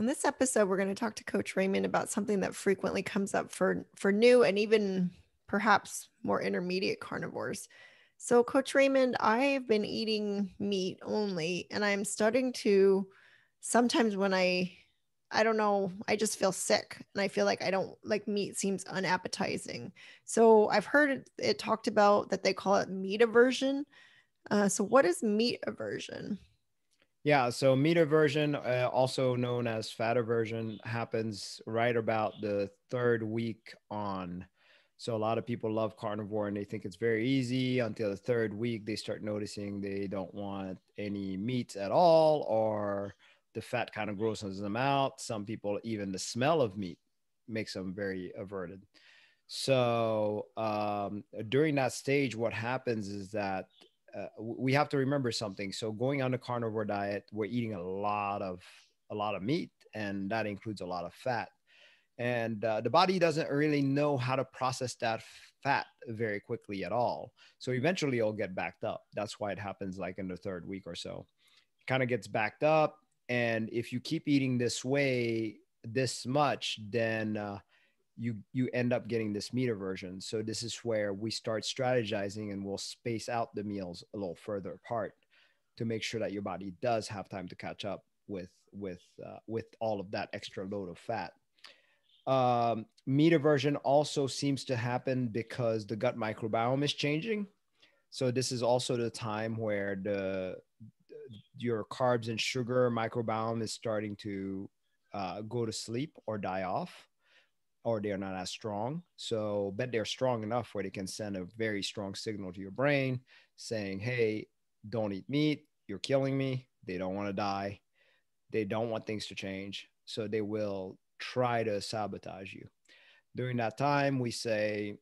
In this episode, we're going to talk to Coach Raymond about something that frequently comes up for new and even perhaps more intermediate carnivores. So, Coach Raymond, I've been eating meat only, and I'm starting to sometimes when I don't know, I just feel sick and I feel like I don't like meat seems unappetizing. So, I've heard it talked about that they call it meat aversion. So, what is meat aversion? Yeah, so meat aversion, also known as fat aversion, happens right about the third week on. So a lot of people love carnivore and they think it's very easy until the third week they start noticing they don't want any meats at all, or the fat kind of grosses them out. Some people, even the smell of meat makes them very averted. So during that stage, what happens is that we have to remember something. So going on the carnivore diet, we're eating a lot of meat, and that includes a lot of fat. And the body doesn't really know how to process that fat very quickly at all. So eventually, it'll get backed up. That's why it happens like in the third week or so. It kind of gets backed up, and if you keep eating this way this much, then you end up getting this meat aversion. So this is where we start strategizing and we'll space out the meals a little further apart to make sure that your body does have time to catch up with all of that extra load of fat. Meat aversion also seems to happen because the gut microbiome is changing. So this is also the time where the your carbs and sugar microbiome is starting to go to sleep or die off, or they're not as strong. So, but they're strong enough where they can send a very strong signal to your brain saying, hey, don't eat meat. You're killing me. They don't want to die. They don't want things to change. So they will try to sabotage you. During that time, we say,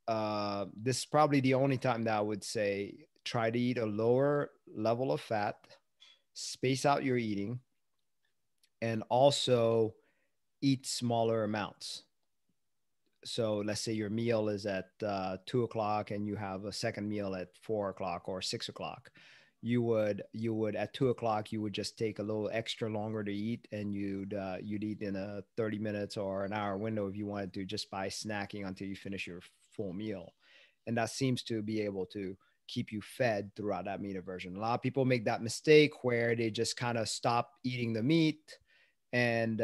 this is probably the only time that I would say try to eat a lower level of fat, space out your eating, and also eat smaller amounts. So let's say your meal is at 2 o'clock and you have a second meal at 4 o'clock or 6 o'clock. You would at 2 o'clock you would just take a little extra longer to eat, and you'd eat in a 30 minutes or an hour window if you wanted to, just by snacking until you finish your full meal. And that seems to be able to keep you fed throughout that meat aversion. A lot of people make that mistake where they just kind of stop eating the meat, and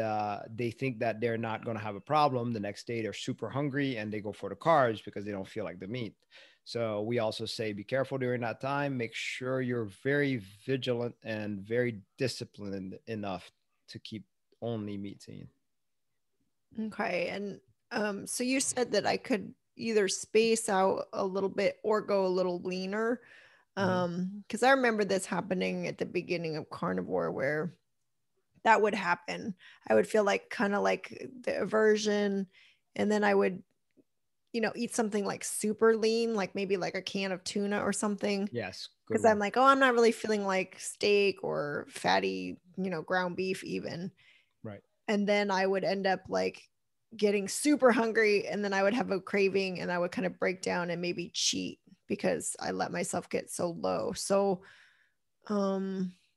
they think that they're not going to have a problem. The next day they're super hungry and they go for the carbs because they don't feel like the meat. So we also say be careful during that time. Make sure you're very vigilant and very disciplined enough to keep only meat in. Okay. And so you said that I could either space out a little bit or go a little leaner. Mhm. Because I remember this happening at the beginning of carnivore where that would happen. I would feel like kind of like the aversion, and then I would, eat something like super lean, like maybe like a can of tuna or something. Yes, good Because I'm one. like, oh, I'm not really feeling like steak or fatty, ground beef even. Right. And then I would end up like getting super hungry, and then I would have a craving and I would kind of break down and maybe cheat because I let myself get so low. So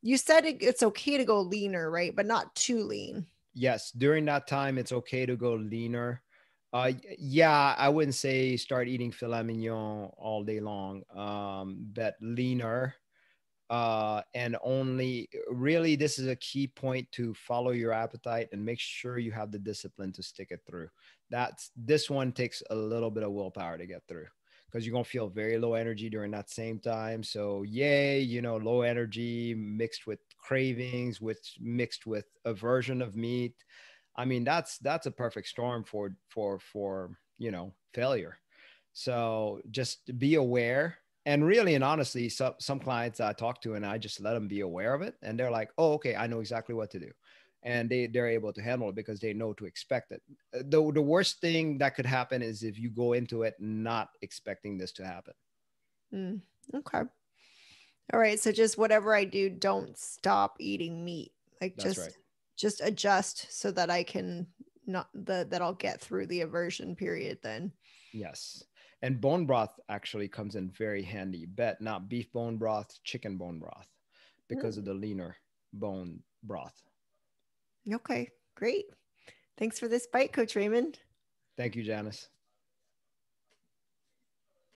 you said it's okay to go leaner, right? But not too lean. Yes, during that time, it's okay to go leaner. Yeah, I wouldn't say start eating filet mignon all day long, but leaner. And only really, this is a key point to follow your appetite and make sure you have the discipline to stick it through. This one takes a little bit of willpower to get through, because you're gonna feel very low energy during that same time. So yay, low energy mixed with cravings, which mixed with aversion of meat. I mean, that's a perfect storm for failure. So just be aware. And really and honestly, some clients I talk to, and I just let them be aware of it, and they're like, oh, okay, I know exactly what to do. And they're able to handle it because they know to expect it. The worst thing that could happen is if you go into it not expecting this to happen. Mm, okay. All right. So just whatever I do, don't stop eating meat. Like That's right. just adjust so that I can not that I'll get through the aversion period then. Yes. And bone broth actually comes in very handy. Bet not beef bone broth, chicken bone broth, because Mm, of the leaner bone broth. Okay, great. Thanks for this bite, Coach Raymond. Thank you, Janice.